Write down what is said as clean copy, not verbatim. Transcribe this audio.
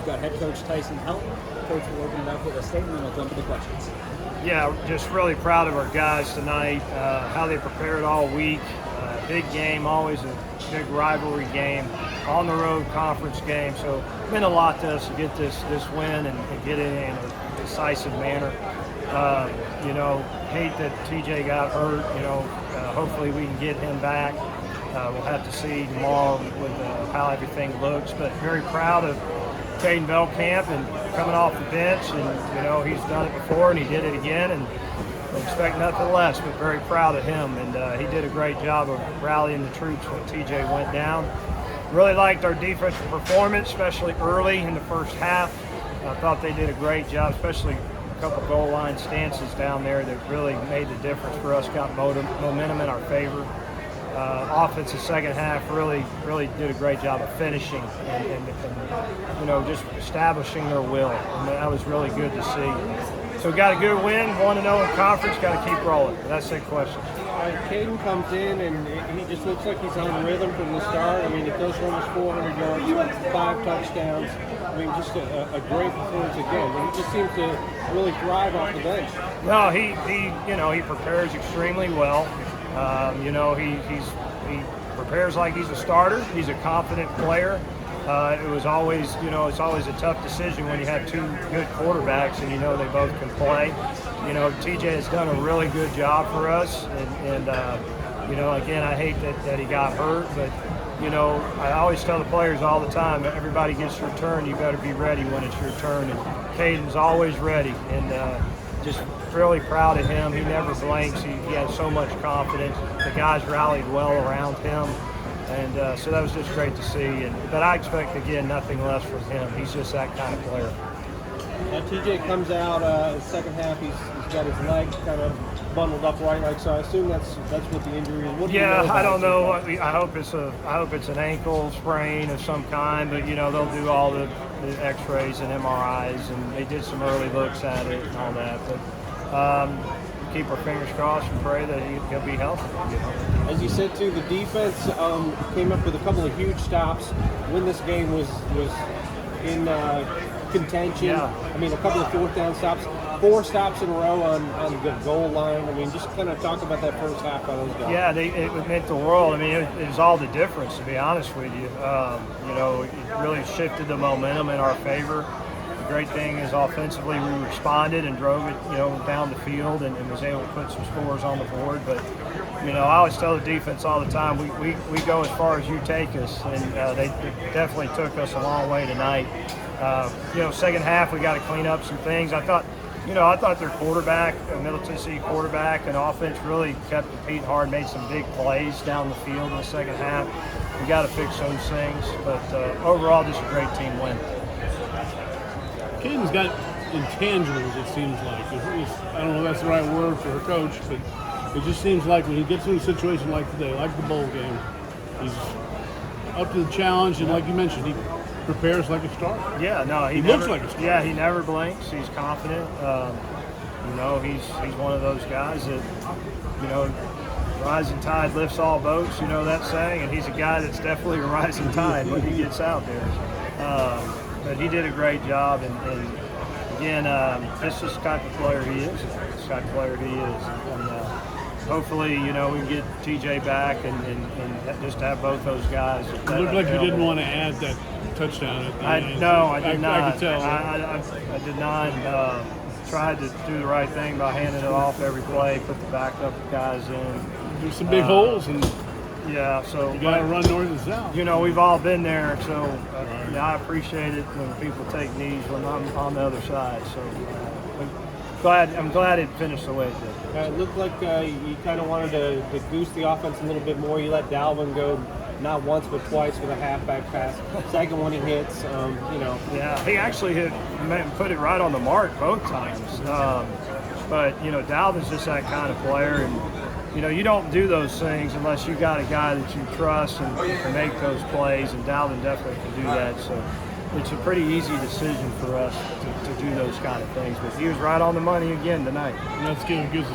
got head coach Tyson Helton. Coach will open it up with a statement, and we'll jump into questions. Yeah, just really proud of our guys tonight, how they prepared all week. Big game, always a big rivalry game, on the road conference game. So it meant a lot to us to get this win and get it in a decisive manner. Hate that TJ got hurt. Hopefully we can get him back. We'll have to see tomorrow with how everything looks, but very proud of Caden Belkamp and coming off the bench, and he's done it before and he did it again, and expect nothing less, but very proud of him, and he did a great job of rallying the troops when TJ went down. Really liked our defensive performance, especially early in the first half. I thought they did a great job, especially a couple goal line stances down there that really made the difference for us, got momentum in our favor. Offense the second half really did a great job of finishing and just establishing their will, and that was really good to see. So got a good win, 1-0 in conference, got to keep rolling. That's the question. Caden comes in and he just looks like he's on rhythm from the start. I mean, he goes for almost 400 yards, 5 touchdowns. I mean, just a great performance again. And he just seems to really thrive off the bench. No, he prepares extremely well. He prepares like he's a starter. He's a confident player. It was always, it's always a tough decision when you have two good quarterbacks and they both can play. TJ has done a really good job for us, and again, I hate that he got hurt, but I always tell the players all the time, everybody gets your turn, you better be ready when it's your turn, and Caden's always ready, and just really proud of him. He never blinks. He has so much confidence. The guys rallied well around him. And so that was just great to see. But I expect, again, nothing less from him. He's just that kind of player. TJ comes out the second half. He's got his leg kind of bundled up right, like so. I assume that's what the injury is. What do you know about I don't know. I hope it's an ankle sprain of some kind. But they'll do all the X-rays and MRIs, and they did some early looks at it and all that. But keep our fingers crossed and pray that he'll be healthy. As you said too, the defense came up with a couple of huge stops when this game was in contention. Yeah. I mean, a couple of fourth down stops, 4 stops in a row on the goal line. I mean, just kind of talk about that first half by those guys. Yeah, it meant the world. I mean, it was all the difference, to be honest with you. It really shifted the momentum in our favor. The great thing is offensively we responded and drove it, down the field and was able to put some scores on the board. But, I always tell the defense all the time, we go as far as you take us, and they definitely took us a long way tonight. Second half we got to clean up some things. I thought their quarterback, Middle Tennessee quarterback, and offense really kept competing hard, made some big plays down the field in the second half. We got to fix those things, but overall, just a great team win. Caden's got intangibles, it seems like. I don't know if that's the right word for her coach, but it just seems like when he gets in a situation like today, like the bowl game, he's up to the challenge, and like you mentioned, he prepares like a starter. Yeah, no, he looks like a starter. Yeah, he never blinks. He's confident. He's one of those guys that, rising tide lifts all boats, that saying, and he's a guy that's definitely a rising tide when he gets out there. But he did a great job, and again, this is the type of player he is. This type of player he is. And hopefully, we can get TJ back and just have both those guys. It looked like you didn't want to add that touchdown at the end. No, I did not. I could tell. I did not. Tried to do the right thing by handing it off every play, put the backup guys in. There's some big holes, and yeah, so you got to run north and south. We've all been there, so I appreciate it when people take knees when I'm on the other side. So I'm glad it finished the way it did. It looked like you kind of wanted to goose the offense a little bit more. You let Dalvin go not once but twice with a halfback pass. Second one he hits, Yeah, he actually put it right on the mark both times. But Dalvin's just that kind of player, and you don't do those things unless you got a guy that you trust and can make those plays, and Dalvin definitely can do that. So it's a pretty easy decision for us to do those kind of things. But he was right on the money again tonight. And that's gives